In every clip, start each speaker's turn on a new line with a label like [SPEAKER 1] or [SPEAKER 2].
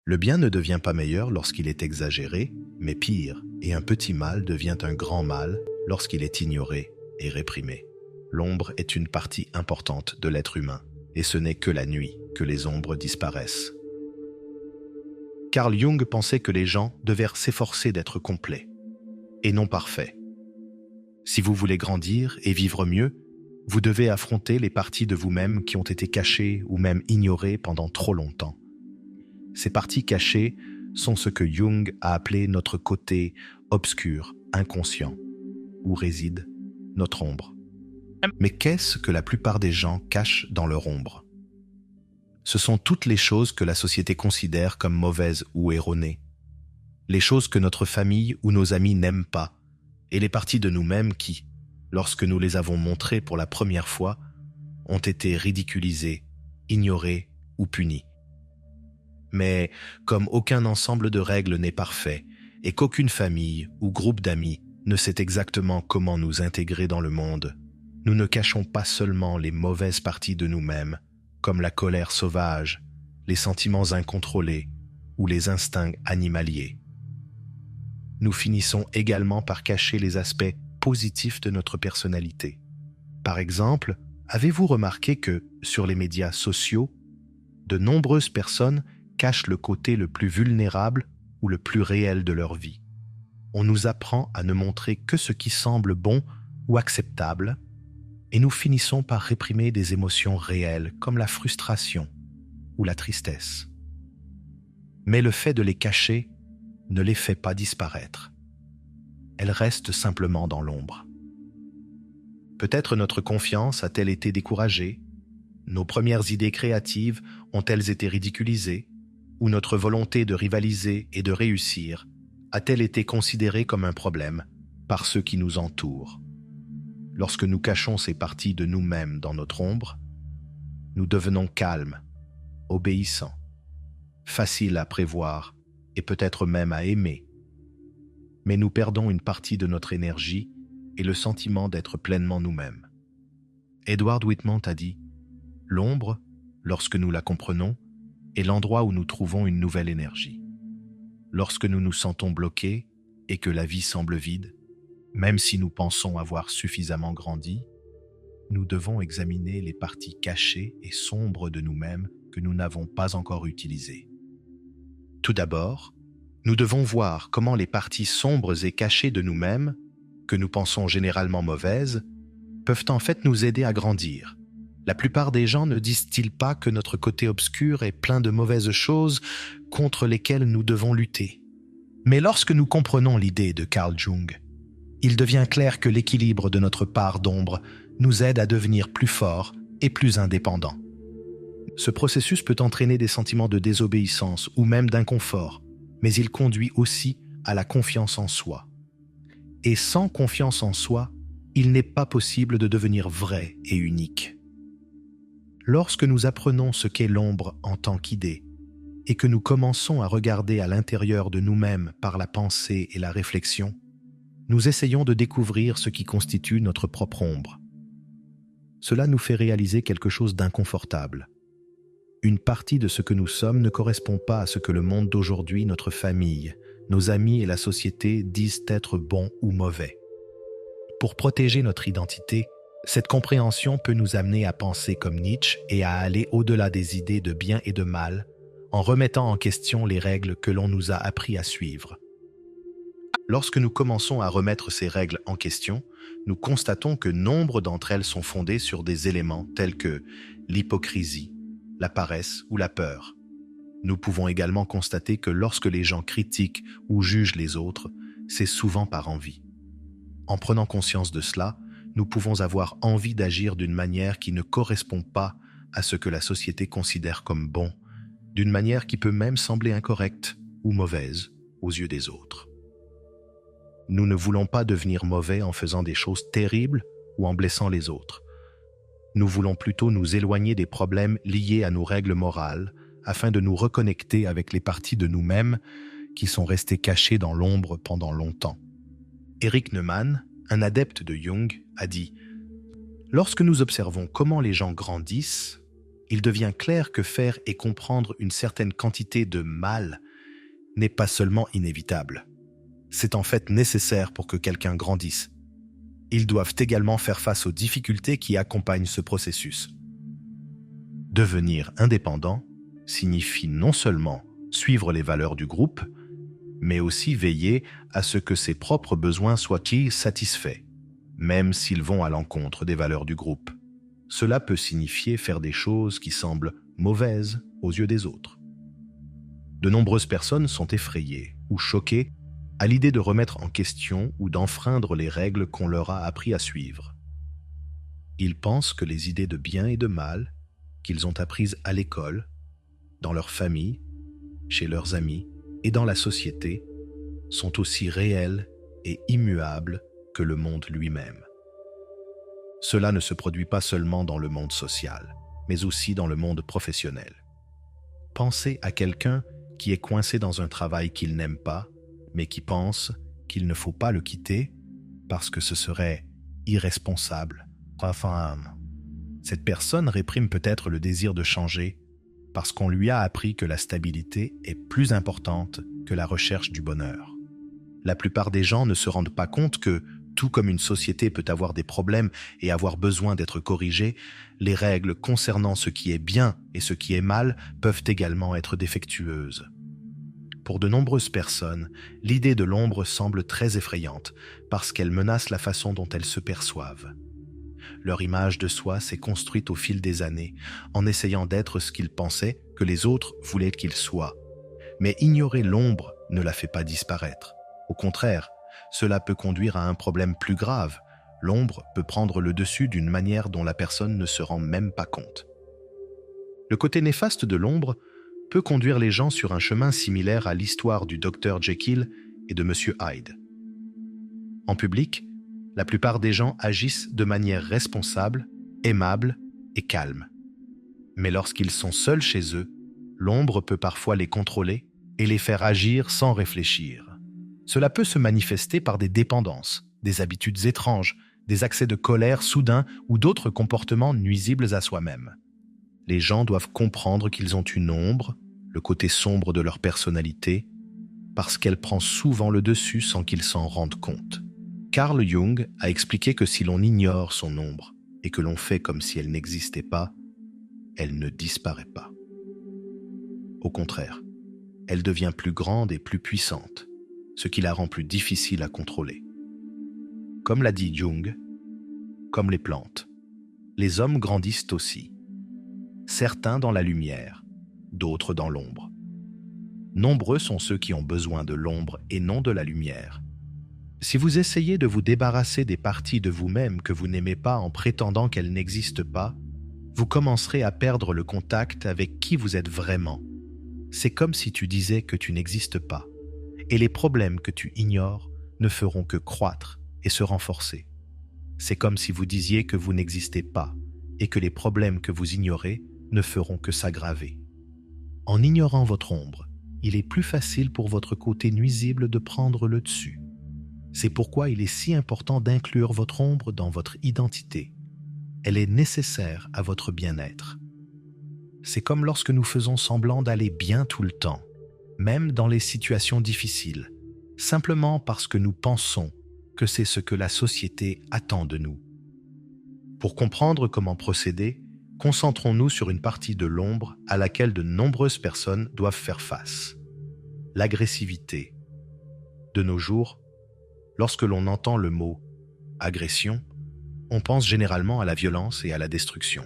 [SPEAKER 1] Le bien ne devient pas meilleur lorsqu'il est exagéré, mais pire, et un petit mal devient un grand mal lorsqu'il est ignoré et réprimé. L'ombre est une partie importante de l'être humain, et ce n'est que la nuit que les ombres disparaissent. Carl Jung pensait que les gens devaient s'efforcer d'être complets, et non parfaits. Si vous voulez grandir et vivre mieux, vous devez affronter les parties de vous-même qui ont été cachées ou même ignorées pendant trop longtemps. Ces parties cachées sont ce que Jung a appelé notre côté obscur, inconscient, où réside notre ombre. Mais qu'est-ce que la plupart des gens cachent dans leur ombre? Ce sont toutes les choses que la société considère comme mauvaises ou erronées, les choses que notre famille ou nos amis n'aiment pas, et les parties de nous-mêmes qui, lorsque nous les avons montrées pour la première fois, ont été ridiculisées, ignorées ou punies. Mais comme aucun ensemble de règles n'est parfait et qu'aucune famille ou groupe d'amis ne sait exactement comment nous intégrer dans le monde, nous ne cachons pas seulement les mauvaises parties de nous-mêmes, comme la colère sauvage, les sentiments incontrôlés ou les instincts animaliers. Nous finissons également par cacher les aspects positifs de notre personnalité. Par exemple, avez-vous remarqué que, sur les médias sociaux, de nombreuses personnes cachent le côté le plus vulnérable ou le plus réel de leur vie? On nous apprend à ne montrer que ce qui semble bon ou acceptable, et nous finissons par réprimer des émotions réelles comme la frustration ou la tristesse. Mais le fait de les cacher ne les fait pas disparaître. Elles restent simplement dans l'ombre. Peut-être notre confiance a-t-elle été découragée, nos premières idées créatives ont-elles été ridiculisées, ou notre volonté de rivaliser et de réussir a-t-elle été considérée comme un problème par ceux qui nous entourent? Lorsque nous cachons ces parties de nous-mêmes dans notre ombre, nous devenons calmes, obéissants, faciles à prévoir et peut-être même à aimer. Mais nous perdons une partie de notre énergie et le sentiment d'être pleinement nous-mêmes. Edward Whitman a dit « L'ombre, lorsque nous la comprenons, est l'endroit où nous trouvons une nouvelle énergie. Lorsque nous nous sentons bloqués et que la vie semble vide, même si nous pensons avoir suffisamment grandi, nous devons examiner les parties cachées et sombres de nous-mêmes que nous n'avons pas encore utilisées. Tout d'abord, nous devons voir comment les parties sombres et cachées de nous-mêmes, que nous pensons généralement mauvaises, peuvent en fait nous aider à grandir. La plupart des gens ne disent-ils pas que notre côté obscur est plein de mauvaises choses contre lesquelles nous devons lutter? Mais lorsque nous comprenons l'idée de Carl Jung, il devient clair que l'équilibre de notre part d'ombre nous aide à devenir plus forts et plus indépendants. Ce processus peut entraîner des sentiments de désobéissance ou même d'inconfort, mais il conduit aussi à la confiance en soi. Et sans confiance en soi, il n'est pas possible de devenir vrai et unique. Lorsque nous apprenons ce qu'est l'ombre en tant qu'idée, et que nous commençons à regarder à l'intérieur de nous-mêmes par la pensée et la réflexion, nous essayons de découvrir ce qui constitue notre propre ombre. Cela nous fait réaliser quelque chose d'inconfortable. Une partie de ce que nous sommes ne correspond pas à ce que le monde d'aujourd'hui, notre famille, nos amis et la société disent être bon ou mauvais. Pour protéger notre identité, cette compréhension peut nous amener à penser comme Nietzsche et à aller au-delà des idées de bien et de mal, en remettant en question les règles que l'on nous a appris à suivre. Lorsque nous commençons à remettre ces règles en question, nous constatons que nombre d'entre elles sont fondées sur des éléments tels que l'hypocrisie, la paresse ou la peur. Nous pouvons également constater que lorsque les gens critiquent ou jugent les autres, c'est souvent par envie. En prenant conscience de cela, nous pouvons avoir envie d'agir d'une manière qui ne correspond pas à ce que la société considère comme bon, d'une manière qui peut même sembler incorrecte ou mauvaise aux yeux des autres. Nous ne voulons pas devenir mauvais en faisant des choses terribles ou en blessant les autres. Nous voulons plutôt nous éloigner des problèmes liés à nos règles morales afin de nous reconnecter avec les parties de nous-mêmes qui sont restées cachées dans l'ombre pendant longtemps. Erich Neumann, un adepte de Jung, a dit « Lorsque nous observons comment les gens grandissent, il devient clair que faire et comprendre une certaine quantité de mal n'est pas seulement inévitable. C'est en fait nécessaire pour que quelqu'un grandisse. Ils doivent également faire face aux difficultés qui accompagnent ce processus. Devenir indépendant signifie non seulement suivre les valeurs du groupe, mais aussi veiller à ce que ses propres besoins soient satisfaits, même s'ils vont à l'encontre des valeurs du groupe. Cela peut signifier faire des choses qui semblent mauvaises aux yeux des autres. De nombreuses personnes sont effrayées ou choquées à l'idée de remettre en question ou d'enfreindre les règles qu'on leur a appris à suivre. Ils pensent que les idées de bien et de mal qu'ils ont apprises à l'école, dans leur famille, chez leurs amis et dans la société sont aussi réelles et immuables que le monde lui-même. Cela ne se produit pas seulement dans le monde social, mais aussi dans le monde professionnel. Pensez à quelqu'un qui est coincé dans un travail qu'il n'aime pas, mais qui pense qu'il ne faut pas le quitter parce que ce serait irresponsable. Cette personne réprime peut-être le désir de changer parce qu'on lui a appris que la stabilité est plus importante que la recherche du bonheur. La plupart des gens ne se rendent pas compte que, tout comme une société peut avoir des problèmes et avoir besoin d'être corrigée, les règles concernant ce qui est bien et ce qui est mal peuvent également être défectueuses. Pour de nombreuses personnes, l'idée de l'ombre semble très effrayante parce qu'elle menace la façon dont elles se perçoivent. Leur image de soi s'est construite au fil des années en essayant d'être ce qu'ils pensaient que les autres voulaient qu'ils soient. Mais ignorer l'ombre ne la fait pas disparaître. Au contraire, cela peut conduire à un problème plus grave. L'ombre peut prendre le dessus d'une manière dont la personne ne se rend même pas compte. Le côté néfaste de l'ombre peut conduire les gens sur un chemin similaire à l'histoire du Dr Jekyll et de Monsieur Hyde. En public, la plupart des gens agissent de manière responsable, aimable et calme. Mais lorsqu'ils sont seuls chez eux, l'ombre peut parfois les contrôler et les faire agir sans réfléchir. Cela peut se manifester par des dépendances, des habitudes étranges, des accès de colère soudains ou d'autres comportements nuisibles à soi-même. Les gens doivent comprendre qu'ils ont une ombre, le côté sombre de leur personnalité, parce qu'elle prend souvent le dessus sans qu'ils s'en rendent compte. Carl Jung a expliqué que si l'on ignore son ombre et que l'on fait comme si elle n'existait pas, elle ne disparaît pas. Au contraire, elle devient plus grande et plus puissante, ce qui la rend plus difficile à contrôler. Comme l'a dit Jung, comme les plantes, les hommes grandissent aussi, certains dans la lumière, d'autres dans l'ombre. Nombreux sont ceux qui ont besoin de l'ombre et non de la lumière. Si vous essayez de vous débarrasser des parties de vous-même que vous n'aimez pas en prétendant qu'elles n'existent pas, vous commencerez à perdre le contact avec qui vous êtes vraiment. C'est comme si tu disais que tu n'existes pas, et les problèmes que tu ignores ne feront que croître et se renforcer. C'est comme si vous disiez que vous n'existez pas, et que les problèmes que vous ignorez ne feront que s'aggraver. En ignorant votre ombre, il est plus facile pour votre côté nuisible de prendre le dessus. C'est pourquoi il est si important d'inclure votre ombre dans votre identité. Elle est nécessaire à votre bien-être. C'est comme lorsque nous faisons semblant d'aller bien tout le temps, même dans les situations difficiles, simplement parce que nous pensons que c'est ce que la société attend de nous. Pour comprendre comment procéder, concentrons-nous sur une partie de l'ombre à laquelle de nombreuses personnes doivent faire face. L'agressivité. De nos jours, lorsque l'on entend le mot « agression », on pense généralement à la violence et à la destruction.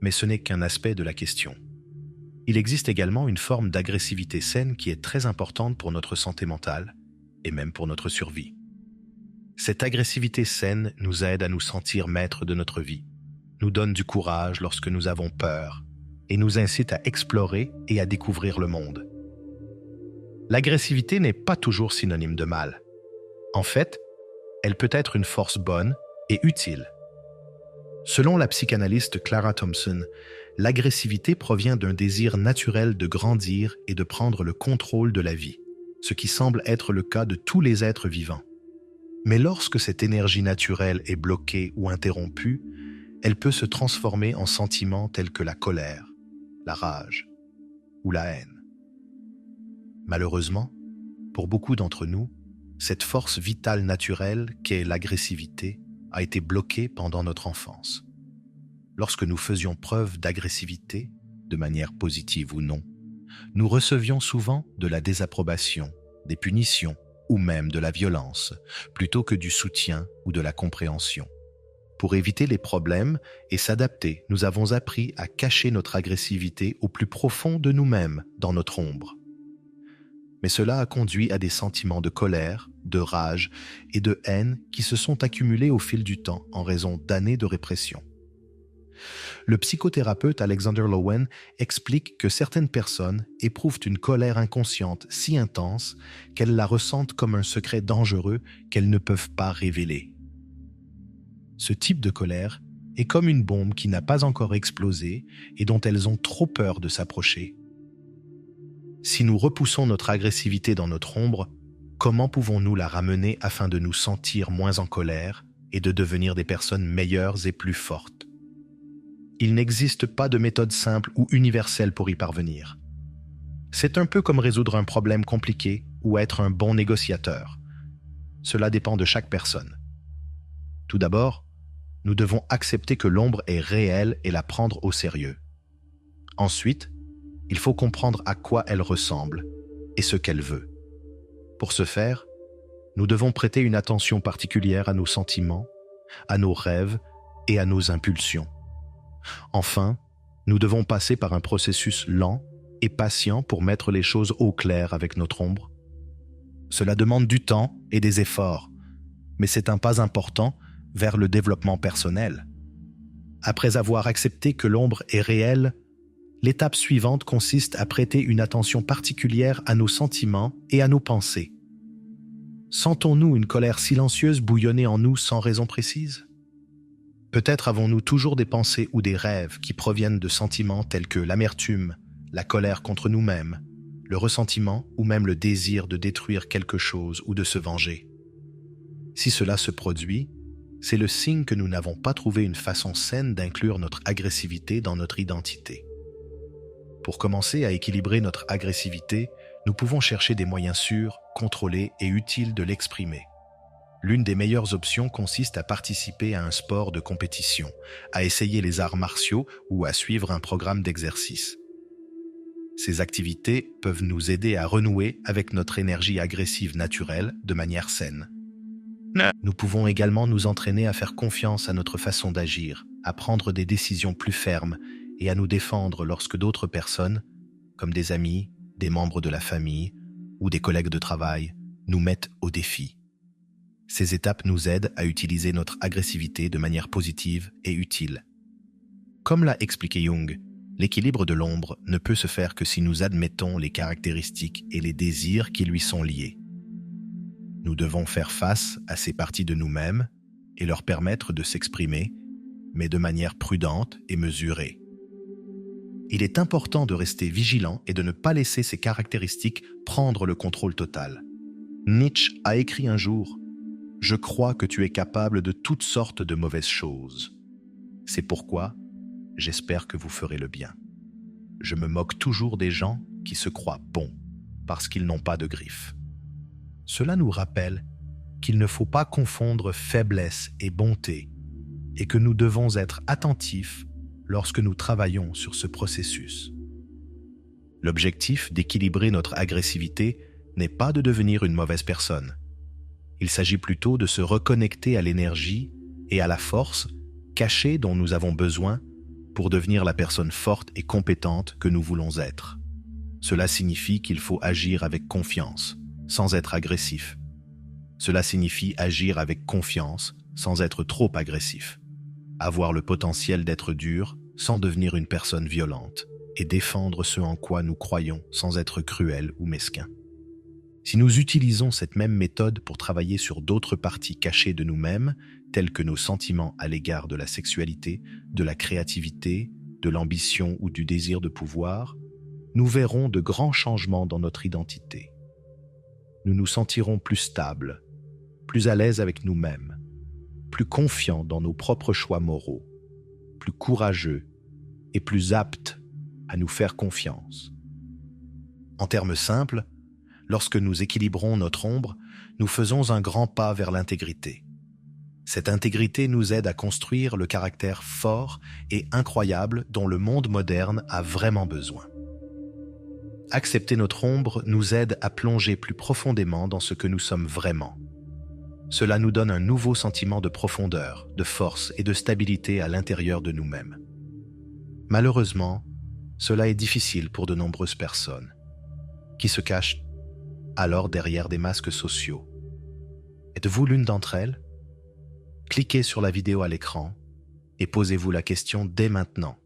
[SPEAKER 1] Mais ce n'est qu'un aspect de la question. Il existe également une forme d'agressivité saine qui est très importante pour notre santé mentale et même pour notre survie. Cette agressivité saine nous aide à nous sentir maîtres de notre vie, nous donne du courage lorsque nous avons peur et nous incite à explorer et à découvrir le monde. L'agressivité n'est pas toujours synonyme de mal. En fait, elle peut être une force bonne et utile. Selon la psychanalyste Clara Thompson, l'agressivité provient d'un désir naturel de grandir et de prendre le contrôle de la vie, ce qui semble être le cas de tous les êtres vivants. Mais lorsque cette énergie naturelle est bloquée ou interrompue, elle peut se transformer en sentiments tels que la colère, la rage ou la haine. Malheureusement, pour beaucoup d'entre nous, cette force vitale naturelle qu'est l'agressivité a été bloquée pendant notre enfance. Lorsque nous faisions preuve d'agressivité, de manière positive ou non, nous recevions souvent de la désapprobation, des punitions ou même de la violence, plutôt que du soutien ou de la compréhension. Pour éviter les problèmes et s'adapter, nous avons appris à cacher notre agressivité au plus profond de nous-mêmes, dans notre ombre. Mais cela a conduit à des sentiments de colère, de rage et de haine qui se sont accumulés au fil du temps en raison d'années de répression. Le psychothérapeute Alexander Lowen explique que certaines personnes éprouvent une colère inconsciente si intense qu'elles la ressentent comme un secret dangereux qu'elles ne peuvent pas révéler. Ce type de colère est comme une bombe qui n'a pas encore explosé et dont elles ont trop peur de s'approcher. Si nous repoussons notre agressivité dans notre ombre, comment pouvons-nous la ramener afin de nous sentir moins en colère et de devenir des personnes meilleures et plus fortes? Il n'existe pas de méthode simple ou universelle pour y parvenir. C'est un peu comme résoudre un problème compliqué ou être un bon négociateur. Cela dépend de chaque personne. Tout d'abord, nous devons accepter que l'ombre est réelle et la prendre au sérieux. Ensuite, il faut comprendre à quoi elle ressemble et ce qu'elle veut. Pour ce faire, nous devons prêter une attention particulière à nos sentiments, à nos rêves et à nos impulsions. Enfin, nous devons passer par un processus lent et patient pour mettre les choses au clair avec notre ombre. Cela demande du temps et des efforts, mais c'est un pas important vers le développement personnel. Après avoir accepté que l'ombre est réelle, l'étape suivante consiste à prêter une attention particulière à nos sentiments et à nos pensées. Sentons-nous une colère silencieuse bouillonner en nous sans raison précise? Peut-être avons-nous toujours des pensées ou des rêves qui proviennent de sentiments tels que l'amertume, la colère contre nous-mêmes, le ressentiment ou même le désir de détruire quelque chose ou de se venger. Si cela se produit, c'est le signe que nous n'avons pas trouvé une façon saine d'inclure notre agressivité dans notre identité. Pour commencer à équilibrer notre agressivité, nous pouvons chercher des moyens sûrs, contrôlés et utiles de l'exprimer. L'une des meilleures options consiste à participer à un sport de compétition, à essayer les arts martiaux ou à suivre un programme d'exercice. Ces activités peuvent nous aider à renouer avec notre énergie agressive naturelle de manière saine. Nous pouvons également nous entraîner à faire confiance à notre façon d'agir, à prendre des décisions plus fermes et à nous défendre lorsque d'autres personnes, comme des amis, des membres de la famille ou des collègues de travail, nous mettent au défi. Ces étapes nous aident à utiliser notre agressivité de manière positive et utile. Comme l'a expliqué Jung, l'équilibre de l'ombre ne peut se faire que si nous admettons les caractéristiques et les désirs qui lui sont liés. Nous devons faire face à ces parties de nous-mêmes et leur permettre de s'exprimer, mais de manière prudente et mesurée. Il est important de rester vigilant et de ne pas laisser ces caractéristiques prendre le contrôle total. Nietzsche a écrit un jour « Je crois que tu es capable de toutes sortes de mauvaises choses. C'est pourquoi j'espère que vous ferez le bien. Je me moque toujours des gens qui se croient bons parce qu'ils n'ont pas de griffes. » Cela nous rappelle qu'il ne faut pas confondre faiblesse et bonté et que nous devons être attentifs lorsque nous travaillons sur ce processus. L'objectif d'équilibrer notre agressivité n'est pas de devenir une mauvaise personne. Il s'agit plutôt de se reconnecter à l'énergie et à la force cachée dont nous avons besoin pour devenir la personne forte et compétente que nous voulons être. Cela signifie qu'il faut agir avec confiance, sans être agressif. Cela signifie agir avec confiance, sans être trop agressif. Avoir le potentiel d'être dur, sans devenir une personne violente, et défendre ce en quoi nous croyons, sans être cruel ou mesquin. Si nous utilisons cette même méthode pour travailler sur d'autres parties cachées de nous-mêmes, telles que nos sentiments à l'égard de la sexualité, de la créativité, de l'ambition ou du désir de pouvoir, nous verrons de grands changements dans notre identité. Nous nous sentirons plus stables, plus à l'aise avec nous-mêmes, plus confiants dans nos propres choix moraux. plus courageux et plus aptes à nous faire confiance. En termes simples, lorsque nous équilibrons notre ombre, nous faisons un grand pas vers l'intégrité. Cette intégrité nous aide à construire le caractère fort et incroyable dont le monde moderne a vraiment besoin. Accepter notre ombre nous aide à plonger plus profondément dans ce que nous sommes vraiment. Cela nous donne un nouveau sentiment de profondeur, de force et de stabilité à l'intérieur de nous-mêmes. Malheureusement, cela est difficile pour de nombreuses personnes, qui se cachent alors derrière des masques sociaux. Êtes-vous l'une d'entre elles ? Cliquez sur la vidéo à l'écran et posez-vous la question dès maintenant.